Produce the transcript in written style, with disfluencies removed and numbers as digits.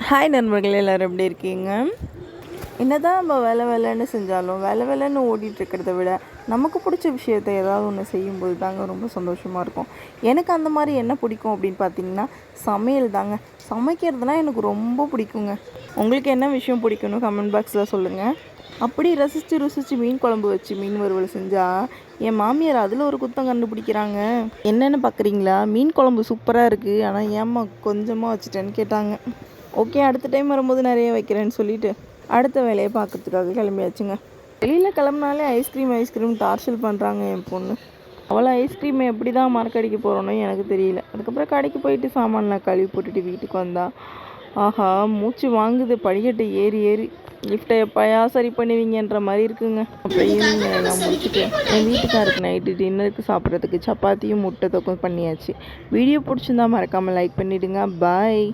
Hi நண்பர்களே, எல்லோரும் எப்படி இருக்கீங்க? என்னதான் நம்ம வேலை வேலைன்னு செஞ்சாலும் வேலை வேலைன்னு ஓடிட்டுருக்கிறத விட நமக்கு பிடிச்ச விஷயத்த ஏதாவது ஒன்று செய்யும்போது தாங்க ரொம்ப சந்தோஷமாக இருக்கும். எனக்கு அந்த மாதிரி என்ன பிடிக்கும் அப்படின்னு பார்த்தீங்கன்னா, சமையல் தாங்க. சமைக்கிறதுலாம் எனக்கு ரொம்ப பிடிக்குங்க. உங்களுக்கு என்ன விஷயம் பிடிக்குன்னு கமெண்ட் பாக்ஸில் சொல்லுங்கள். அப்படி ரசித்து ருசித்து மீன் குழம்பு வச்சு மீன் வறுவல் செஞ்சால் என் மாமியார் அதில் ஒரு குத்தம் கண்டுபிடிக்கிறாங்க. என்னென்னு பார்க்குறீங்களா? மீன் குழம்பு சூப்பராக இருக்குது, ஆனால் ஏம்மா கொஞ்சமாக வச்சுட்டேன்னு கேட்டாங்க. ஓகே, அடுத்த டைம் வரும்போது நிறைய வைக்கிறேன்னு சொல்லிவிட்டு அடுத்த வேலையை பார்க்குறதுக்காக கிளம்பியாச்சுங்க. வெளியில் கிளம்புனாலே ஐஸ்கிரீம் டார்ச்சல் பண்ணுறாங்க என் பொண்ணு. அவளை ஐஸ்கிரீமை எப்படி தான் மறக்கடிக்க போகிறோன்னு எனக்கு தெரியல. அதுக்கப்புறம் கடைக்கு போயிட்டு சாமான்லாம் கழுவி போட்டுட்டு வீட்டுக்கு வந்தா, ஆஹா மூச்சு வாங்குது. படிக்கட்டு ஏறி ஏறி லிஃப்ட்டை எப்போயா சரி பண்ணுவீங்கன்ற மாதிரி இருக்குங்க. அப்புறம் ஈவினிங் எல்லாம் முடிச்சுட்டு என் வீட்டுக்காருக்கு நைட்டு டின்னருக்கு சாப்பிட்றதுக்கு சப்பாத்தியும் முட்டை தொக்கும் பண்ணியாச்சு. வீடியோ பிடிச்சிருந்தா மறக்காமல் லைக் பண்ணிவிடுங்க. பாய்.